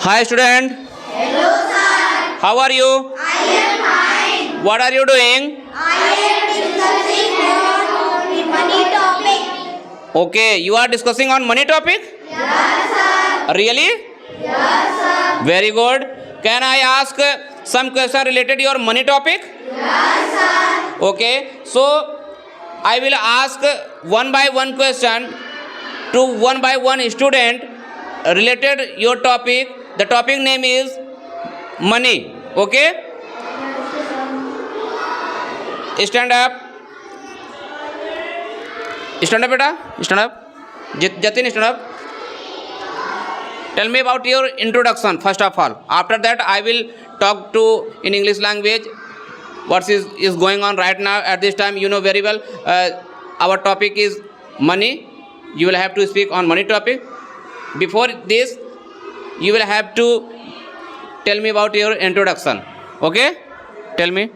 Hi student. Hello sir. How are you? I am fine. What are you doing? I am discussing on the money topic. Okay, you are discussing on money topic? Yes sir. Really? Yes sir. Very good. Can I ask some question related to your money topic? Yes sir. Okay, so I will ask one by one question to one by one student related your topic. The topic name is money. Okay? Stand up. Stand up, beta. Stand up. Jatin, stand up. Tell me about your introduction first of all. After that, I will talk to in English language. What is going on right now at this time? You know very well. Our topic is money. You will have to speak on money topic. Before this, you will have to tell me about your introduction. Okay? Tell me.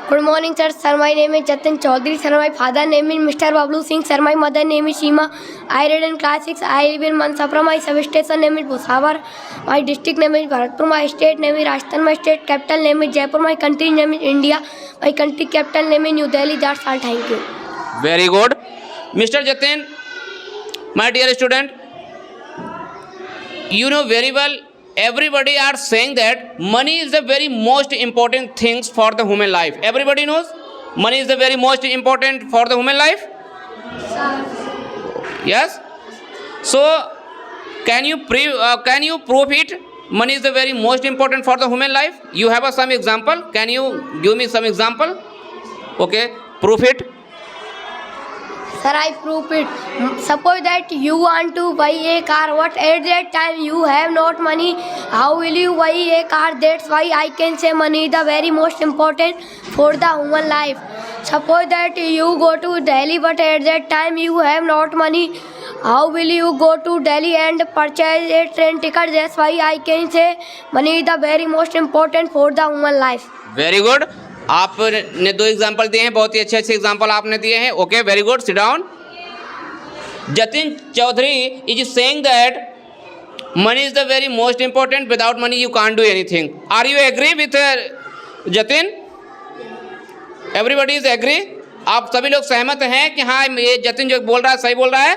Good morning, sir. Sir, my name is Jatin Chaudhary. Sir, my father name is Mr. Bablu Singh. Sir, my mother name is Seema. I read in class 6. I live in Mansapra. My substation name is Bhusawar. My district name is Bharatpur. My state name is Rajasthan. My state capital name is Jaipur. My country name is India. My country capital name is New Delhi. That's all. Thank you. Very good. Mr. Jatin, my dear student, you know very well, everybody are saying that money is the very most important things for the human life. Everybody knows money is the very most important for the human life. Yes. So can you prove it? Money is the very most important for the human life. You have some example. Can you give me some example? Okay, prove it. Sir, I prove it. Suppose that you want to buy a car, but at that time you have not money. How will you buy a car? That's why I can say money is the very most important for the human life. Suppose that you go to Delhi, but at that time you have not money. How will you go to Delhi and purchase a train ticket? That's why I can say money is the very most important for the human life. Very good. आपने दो example दिए हैं, बहुत ही अच्छे अच्छे example आपने दिए हैं. Okay, very good. Sit down. Jatin Chaudhary is saying that money is the very most important. Without money you can't do anything. Are you agree with Jatin? Everybody is agree. आप सभी लोग सहमत हैं कि हाँ ये जतिन जो बोल रहा है सही बोल रहा है?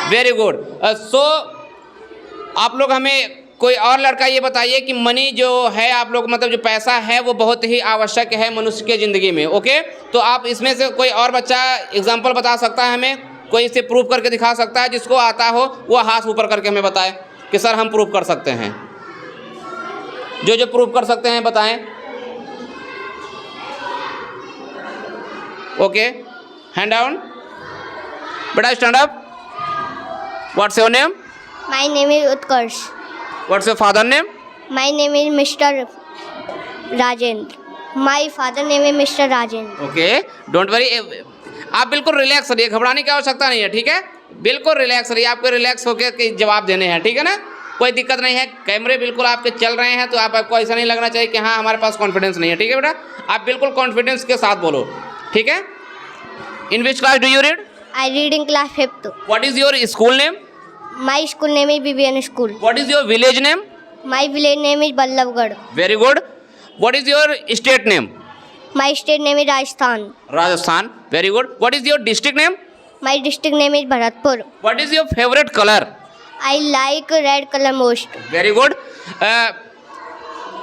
Very good. सो आप लोग हमें कोई और लड़का ये बताइए कि मनी जो है आप लोग मतलब जो पैसा है वो बहुत ही आवश्यक है मनुष्य के ज़िंदगी में. ओके, तो आप इसमें से कोई और बच्चा एग्जांपल बता सकता है हमें? कोई इसे प्रूव करके दिखा सकता है? जिसको आता हो वो हाथ ऊपर करके हमें बताए कि सर हम प्रूव कर सकते हैं. जो प्रूव कर सकते हैं बताएं. Okay, hand down. बेटा stand up. What's your name? My name is Utkarsh. What's your father name? My name is Mr. Rajendra. My father name is Mr. Rajendra. Okay, don't worry. आप बिल्कुल relax रहिए, घबराने की आवश्यकता नहीं है. ठीक है, बिल्कुल रिलैक्स रहिए. आपको रिलैक्स होकर जवाब देने हैं. ठीक है ना, कोई दिक्कत नहीं है. कैमरे बिल्कुल आपके चल रहे हैं तो आपको ऐसा नहीं लगना चाहिए कि हाँ हमारे पास कॉन्फिडेंस नहीं है. ठीक है बेटा, आप बिल्कुल कॉन्फिडेंस के साथ बोलो. ठीक है. In which class do you read? I read in class 5th. What is your school name? My school name is BBN School. What is your village name? My village name is Ballabgarh. Very good. What is your state name? My state name is Rajasthan. Rajasthan. Very good. What is your district name? My district name is Bharatpur. What is your favourite colour? I like red color most. Very good.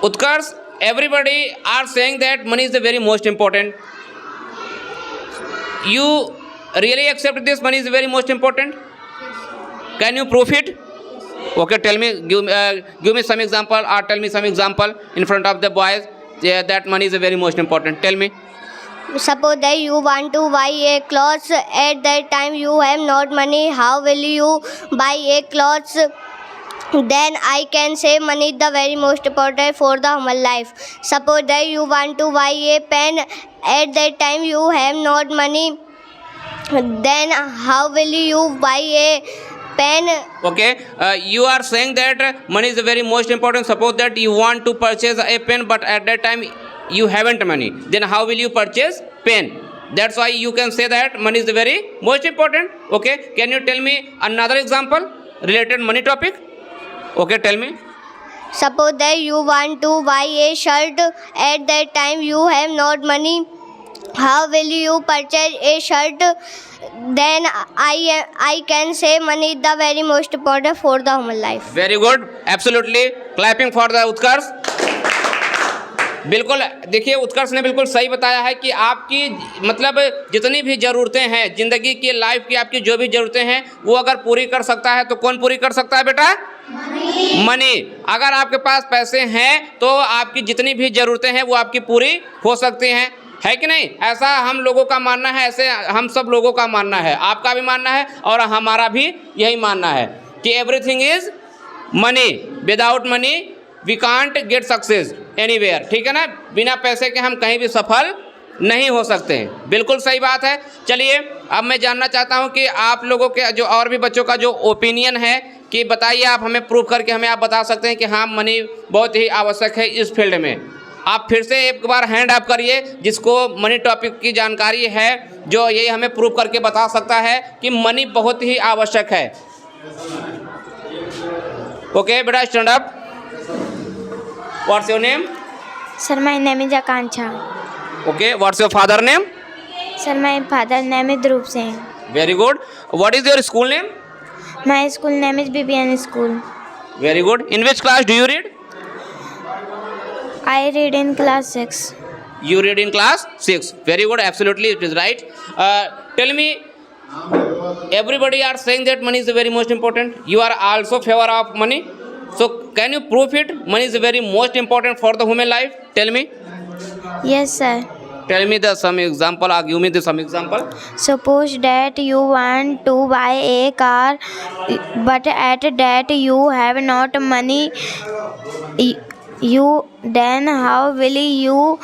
Utkarsh, everybody are saying that money is the very most important. You really accept this money is very most important? Can you prove it? Okay, tell me, give me some example or tell me some example in front of the boys that money is the very most important. Tell me. Suppose that you want to buy a clothes, at that time you have not money. How will you buy a clothes? Then I can say money is the very most important for the human life. Suppose that you want to buy a pen, at that time you have not money. Then how will you buy a pen? Okay, you are saying that money is the very most important. Suppose that you want to purchase a pen but at that time you haven't money. Then how will you purchase pen? That's why you can say that money is the very most important. Okay, can you tell me another example related money topic? Okay, tell me. Suppose that you want to buy a shirt. At that time you have not money. How will you purchase a shirt? Then I can say money is the very most important for the human life. Very good. Absolutely. Clapping for the उत्कर्ष. बिल्कुल, देखिए उत्कर्ष ने बिल्कुल सही बताया है कि आपकी मतलब जितनी भी ज़रूरतें हैं ज़िंदगी की, लाइफ की, आपकी जो भी ज़रूरतें हैं वो अगर पूरी कर सकता है तो कौन पूरी कर सकता है बेटा? मनी। अगर आपके पास पैसे हैं तो आपकी जितनी भी ज़रूरतें हैं वो आपकी पूरी हो सकती हैं, है कि नहीं? ऐसा हम लोगों का मानना है, ऐसे हम सब लोगों का मानना है, आपका भी मानना है और हमारा भी यही मानना है कि everything is money. Without money we can't get success anywhere. ठीक है ना? बिना पैसे के हम कहीं भी सफल नहीं हो सकते हैं। बिल्कुल सही बात है। चलिए अब मैं जानना चाहता हूं कि आप लोगों के जो और भी बच्चों का जो ओपिनियन है कि बताइए, आप हमें प्रूव करके हमें आप बता सकते हैं कि हाँ मनी बहुत ही आवश्यक है इस फील्ड में। आप फिर से एक बार हैंड अप करिए जिसको मनी टॉपिक की जानकारी है, जो ये हमें प्रूव करके बता सकता है कि मनी बहुत ही आवश्यक है। ओके बेटा, stand up. What's your name? Sir, my name is Akanksha. Okay. What's your father name? Sir, my father name is Dhruv Singh. Very good. What is your school name? My school name is BBN School. Very good. In which class do you read? I read in class 6. You read in class 6. Very good. Absolutely, it is right. Tell me, everybody are saying that money is very most important. You are also favor of money. So can you prove it? Money is very most important for the human life. Tell me. Yes, sir. Tell me some example. Or give me some example. Suppose that you want to buy a car, but at that you have not money. You then how will you